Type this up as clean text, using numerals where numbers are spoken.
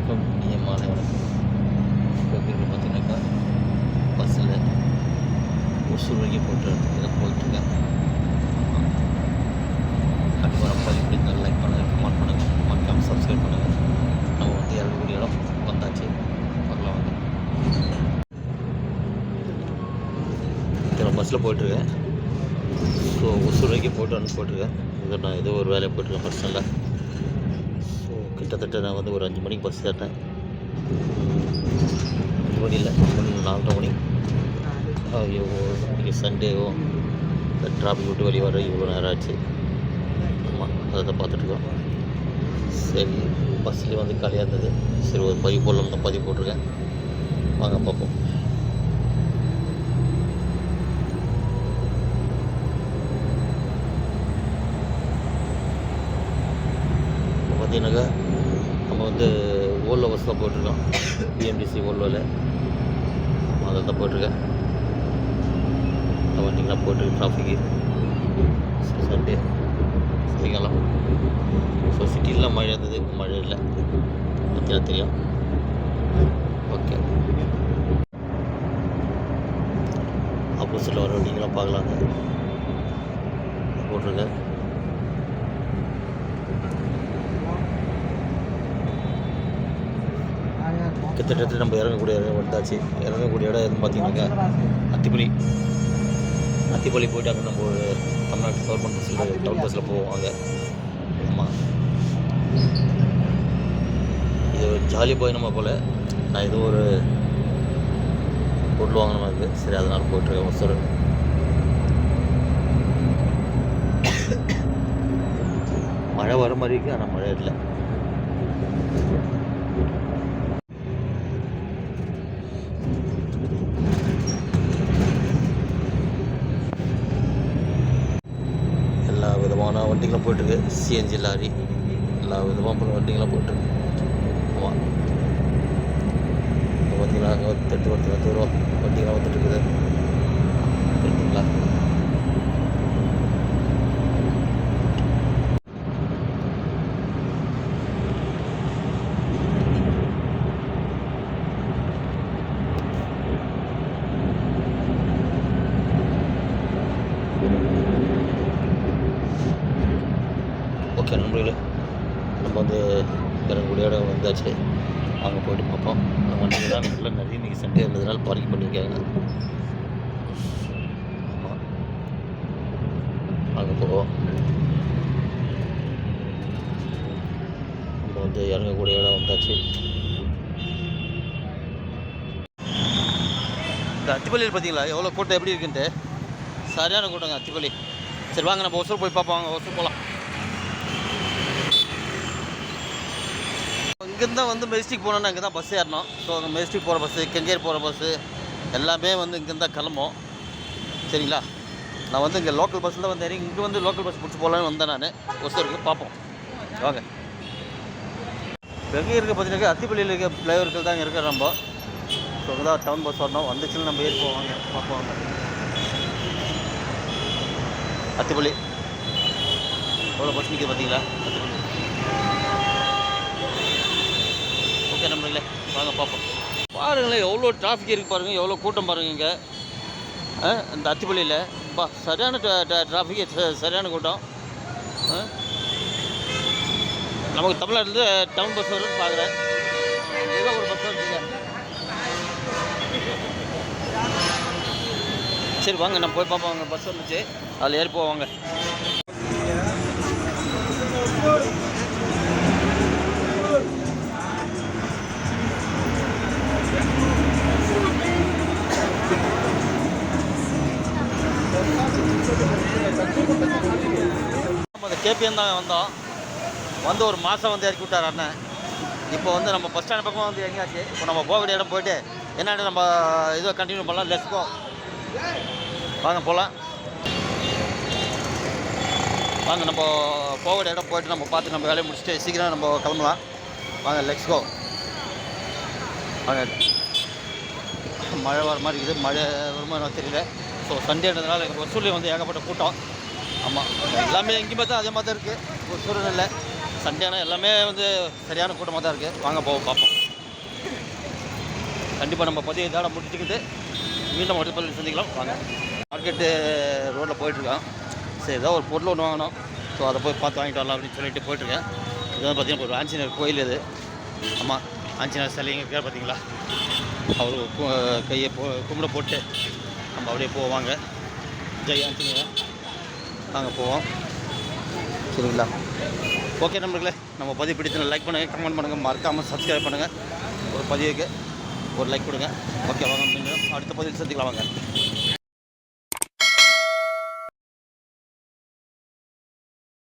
அனைவருக்கும் இனிய மாலை வணக்கம். இப்போ எப்படி பார்த்தீங்கன்னாக்கா பஸ்ஸில் ஒசூர் வரைக்கும் போயிட்டுருக்கேன். கண்டிப்பாக நம்ம பதிவு பிடித்த லைக் பண்ணுங்கள், கமெண்ட் பண்ணுங்கள், மறக்காமல் சப்ஸ்கிரைப் பண்ணுங்கள். நம்ம வந்து இறங்கக்கூடிய இடம் வந்தாச்சு, பார்க்கலாம் வந்து. நான் பஸ்ஸில் போயிட்டுருக்கேன். ஸோ ஒசூர் வரைக்கும் போயிட்டுருக்கேன். இதை நான் ஏதோ ஒரு வேலையை போயிட்டுருக்கேன் பர்சனலாக. ஸோ கிட்டத்தட்ட நான் வந்து ஒரு 5 மணிக்கு பஸ் ஏறினேன். 5 மணி இல்லை, 4:30 மணி. இன்றைக்கி சண்டேவோ டிராஃபிக் விட்டு வெளியே வர இவ்வளோ நேரம் ஆச்சு. ஆமாம், அதை தான் பார்த்துட்ருக்கோம். சரி, பஸ்லேயே வந்து காலியாக இருந்தது. சரி, ஒரு பதிவு போடலாம் தான் பதிவு போட்டிருக்கேன். வாங்க பார்ப்போம். பார்த்தீங்கன்னாக்கா நம்ம வந்து ஓலோ பஸ்ஸில் போயிட்டுருக்கோம். பிஎம்டிசி ஓலோவில் அதை தான் போயிட்டுருக்கேன். வண்டிங்களாம் போயிட்டுருக்கு. டிராஃபிக்கு சண்டே சாயங்காலம். ஸோ சிட்டிலாம் மழை இருந்தது, மழை இல்லை, பார்த்தீங்கன்னா தெரியும். ஓகே, ஆப்போசிட்டில் வர வண்டிங்களாம் பார்க்கலாங்க போட்டிருக்கேன். கிட்டத்தட்ட நம்ம இறங்கக்கூடிய இடம் வந்தாச்சு. இறங்கக்கூடிய இடம் எதுன்னு பார்த்தீங்கன்னாக்கா அத்திப்பள்ளி போய்ட்டு அங்கே நம்ம ஒரு தமிழ்நாட்டு கவர்மெண்ட் பஸ்ஸில் டவுன் பஸ்ஸில் போவாங்க. ஆமாம், இது ஒரு ஜாலி போயினமா போல். நான் ஏதோ ஒரு பொருள் வாங்கின மாதிரி இருக்குது. சரி, அதனால் போய்ட்டுருக்கேன் ஒசூர். மழை வர மாதிரி இருக்குது, ஆனால் மழை இல்லை. எல்லா விதமான வண்டிகளும் போய்ட்டுருக்கு. சிஎன்ஜி லாரி எல்லா விதமான வண்டிகளும் போய்ட்டுருக்கு. ஆமாம், பார்த்தீங்களா, அங்கே 10 ரூபா வண்டிகளாம் வந்துட்டுருக்குது. தெரிஞ்சுங்களா? ஓகே நண்பர்களே, நம்ம வந்து இறங்கக்கூடிய இடம் வந்தாச்சு. அங்கே போய்ட்டு பார்ப்போம். அந்த வண்டிகள்லாம் நல்லா நிறைய இன்றைக்கி சண்டே இருந்ததுனால பார்க்கிங் பண்ணியிருக்காங்க. ஆமாம், அங்கே போவோம். நம்ம வந்து இறங்கக்கூடிய இடம் வந்தாச்சு. இந்த அத்திப்பள்ளியில் பார்த்தீங்களா எவ்வளோ கூட்டம் எப்படி இருக்குன்ட்டு? சரியான கூட்டங்க அத்திப்பள்ளி. சரி வாங்க, நம்ம ஒசூர் போய் பார்ப்போம். வாங்க ஒசூர் போகலாம். இங்கேருந்து வந்து மெஜிஸ்டிக் போனோன்னா இங்கே தான் பஸ் ஏறணும். ஸோ அங்கே மெஜிஸ்டிக் போகிற பஸ்ஸு, கெஞ்சேரி போகிற பஸ்ஸு எல்லாமே வந்து இங்கேருந்து தான் கிளம்பும். சரிங்களா? நான் வந்து இங்கே லோக்கல் பஸ்ஸில் வந்து இறங்கி இங்கே வந்து லோக்கல் பஸ் பிடிச்சி போகலான்னு வந்தேன் நான் ஒசூருக்கு. பார்ப்போம் வாங்க. எங்கே இருக்க பார்த்தீங்கன்னா அத்திப்பள்ளியில் இருக்க ஃப்ளைஓவர்கள் தான் இங்கே இருக்கிற நம்ம. ஸோ தான் டவுன் பஸ் வரணும். வந்துச்சுன்னு நம்ம ஏறி போவாங்க, பார்ப்போம் வாங்க. அத்திப்பள்ளி எவ்வளோ பஸ் நிற்கிது பார்த்தீங்களா? அத்திப்பள்ளி. ஓகே நம்பர்களே, வாங்க பார்ப்போம். பாருங்களேன் எவ்வளோ டிராஃபிக் இருக்குது பாருங்கள், எவ்வளோ கூட்டம் பாருங்கள் இங்கே இந்த அத்திப்பள்ளியில். சரியான டிராஃபிக்கு, சரியான கூட்டம். நமக்கு தமிழ்நாட்டிலேருந்து டவுன் பஸ் வரும்னு பார்க்குறேன். ஏதோ ஒரு பஸ் வந்துங்க. சரி வாங்க, நம்ம போய் பார்ப்போம். வாங்க, பஸ் வந்துச்சு, அதில் ஏறி போவாங்க. அந்த கேபிஎன் தான் வந்தோம். வந்து ஒரு மாதம் வந்து இறக்கி விட்டார் அண்ணன். இப்போ வந்து நம்ம பஸ் ஸ்டாண்ட் பக்கம் வந்து எங்கேயாச்சு. இப்போ நம்ம போகக்கூடிய இடம் போய்ட்டு என்னென்னு நம்ம இதை கண்டினியூ பண்ணலாம். லெட்ஸ் கோ, வாங்க போகலாம். வாங்க, நம்ம போகக்கூடிய இடம் போய்ட்டு நம்ம பார்த்து நம்ம வேலையை முடிச்சுட்டு சீக்கிரம் நம்ம கிளம்பலாம். வாங்க, லெட்ஸ் கோ. வாங்க, மழை வர மாதிரி இருக்குது. மழை வருமா தெரியல. ஸோ சண்டேன்றதுனால எங்கள் ஒசூரில் வந்து ஏகப்பட்ட கூட்டம். ஆமாம், எல்லாமே எங்கேயும் பார்த்தா அதே மாதிரி தான் இருக்குது. ஒசூர் இல்லை, சண்டேனா எல்லாமே வந்து சரியான கூட்டமாக தான் இருக்குது. வாங்க பார்ப்போம். கண்டிப்பாக நம்ம பதிவு இதோட முடிச்சுக்கிட்டு மீண்டும் அடுத்த பதிவு சந்திக்கலாம் வாங்க. மார்க்கெட்டு ரோட்டில் போயிட்டுருக்கோம். சரி ஏதோ ஒரு பொருள் ஒன்று வாங்கணும். ஸோ அதை போய் பார்த்து வாங்கிட்டு வரலாம் அப்படின்னு சொல்லிட்டு போயிட்டுருக்கேன். இது வந்து பார்த்திங்கன்னா ஒரு ஆஞ்சநேயர் கோயில் இது. ஆமாம், ஆஞ்சநேயர் சிலைங்க இருக்கார் பார்த்தீங்களா, அவர் கையை கும்பிட போட்டு நம்ம அப்படியே போவாங்க. ஜெய் ஆஞ்சநேயர் நாங்கள் போவோம். சரிங்களா? ஓகே நண்பர்களே, நம்ம பதிவு பிடித்து லைக் பண்ணுங்கள், கமெண்ட் பண்ணுங்கள், மறக்காமல் சப்ஸ்கிரைப் பண்ணுங்கள். ஒரு பதிவுக்கு ஒரு லைக் கொடுங்க. ஓகே வாங்க, அடுத்த பதிவில் சந்திக்கலாம் வாங்க.